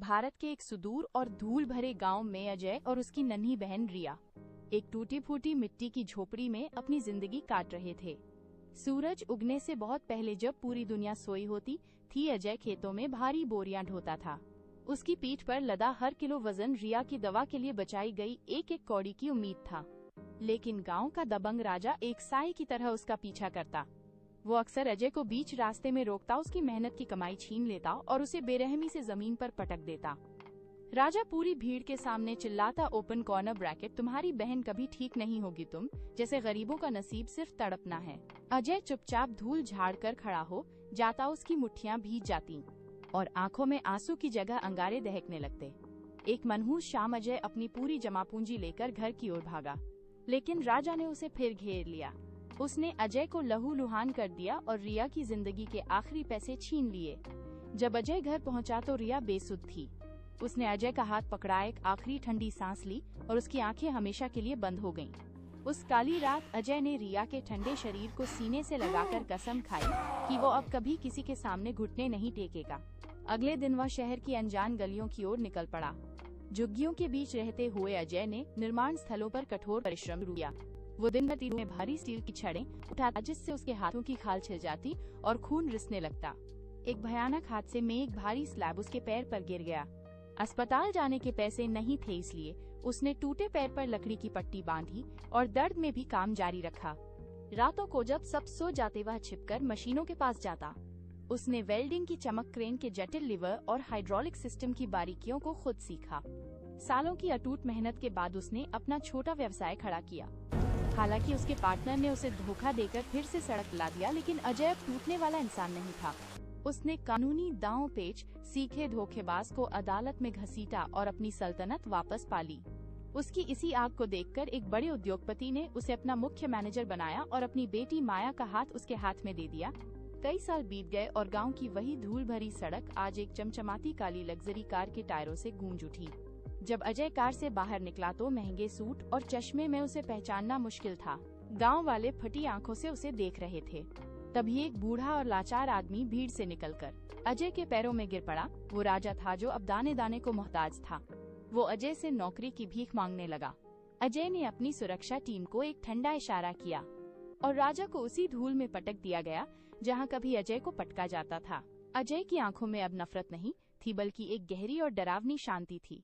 भारत के एक सुदूर और धूल भरे गांव में अजय और उसकी नन्ही बहन रिया एक टूटी फूटी मिट्टी की झोपड़ी में अपनी जिंदगी काट रहे थे। सूरज उगने से बहुत पहले जब पूरी दुनिया सोई होती थी, अजय खेतों में भारी बोरियां ढोता था। उसकी पीठ पर लदा हर किलो वजन रिया की दवा के लिए बचाई गई एक एक कौड़ी की उम्मीद था। लेकिन गांव का दबंग राजा एक साए की तरह उसका पीछा करता। वो अक्सर अजय को बीच रास्ते में रोकता, उसकी मेहनत की कमाई छीन लेता और उसे बेरहमी से जमीन पर पटक देता। राजा पूरी भीड़ के सामने चिल्लाता, ओपन कॉर्नर ब्रैकेट, तुम्हारी बहन कभी ठीक नहीं होगी, तुम जैसे गरीबों का नसीब सिर्फ तड़पना है। अजय चुपचाप धूल झाड़ कर खड़ा हो जाता, उसकी मुट्ठियां भीग जाती और आंखों में आंसू की जगह अंगारे दहकने लगते। एक मनहूस शाम अजय अपनी पूरी जमा पूंजी लेकर घर की ओर भागा, लेकिन राजा ने उसे फिर घेर लिया। उसने अजय को लहूलुहान कर दिया और रिया की जिंदगी के आखिरी पैसे छीन लिए। जब अजय घर पहुंचा तो रिया बेसुध थी। उसने अजय का हाथ पकड़ा, एक आखिरी ठंडी सांस ली और उसकी आंखें हमेशा के लिए बंद हो गईं। उस काली रात अजय ने रिया के ठंडे शरीर को सीने से लगाकर कसम खाई कि वो अब कभी किसी के सामने घुटने नहीं टेकेगा। अगले दिन वह शहर की अनजान गलियों की ओर निकल पड़ा। झुग्गियों के बीच रहते हुए अजय ने निर्माण स्थलों पर कठोर परिश्रम किया। वो दिन भर में भारी स्टील की छड़ें उठाता, जिससे उसके हाथों की खाल छिल जाती और खून रिसने लगता। एक भयानक हादसे में एक भारी स्लैब उसके पैर पर गिर गया। अस्पताल जाने के पैसे नहीं थे, इसलिए उसने टूटे पैर पर लकड़ी की पट्टी बांधी और दर्द में भी काम जारी रखा। रातों को जब सब सो जाते, वह छिपकर मशीनों के पास जाता। उसने वेल्डिंग की चमक, क्रेन के जटिल लीवर और हाइड्रोलिक सिस्टम की बारीकियों को खुद सीखा। सालों की अटूट मेहनत के बाद उसने अपना छोटा व्यवसाय खड़ा किया। हालांकि उसके पार्टनर ने उसे धोखा देकर फिर से सड़क ला दिया, लेकिन अजय अब टूटने वाला इंसान नहीं था। उसने कानूनी दांव पेच सीखे धोखेबाज को अदालत में घसीटा और अपनी सल्तनत वापस पाली। उसकी इसी आग को देखकर एक बड़े उद्योगपति ने उसे अपना मुख्य मैनेजर बनाया और अपनी बेटी माया का हाथ उसके हाथ में दे दिया। कई साल बीत गए और गांव की वही धूल भरी सड़क आज एक चमचमाती काली लग्जरी कार के टायरों से गूंज उठी। जब अजय कार से बाहर निकला तो महंगे सूट और चश्मे में उसे पहचानना मुश्किल था। गांव वाले फटी आंखों से उसे देख रहे थे। तभी एक बूढ़ा और लाचार आदमी भीड़ से निकलकर अजय के पैरों में गिर पड़ा। वो राजा था जो अब दाने दाने को मोहताज था। वो अजय से नौकरी की भीख मांगने लगा। अजय ने अपनी सुरक्षा टीम को एक ठंडा इशारा किया और राजा को उसी धूल में पटक दिया गया जहां कभी अजय को पटका जाता था। अजय की आंखों में अब नफरत नहीं थी, बल्कि एक गहरी और डरावनी शांति थी।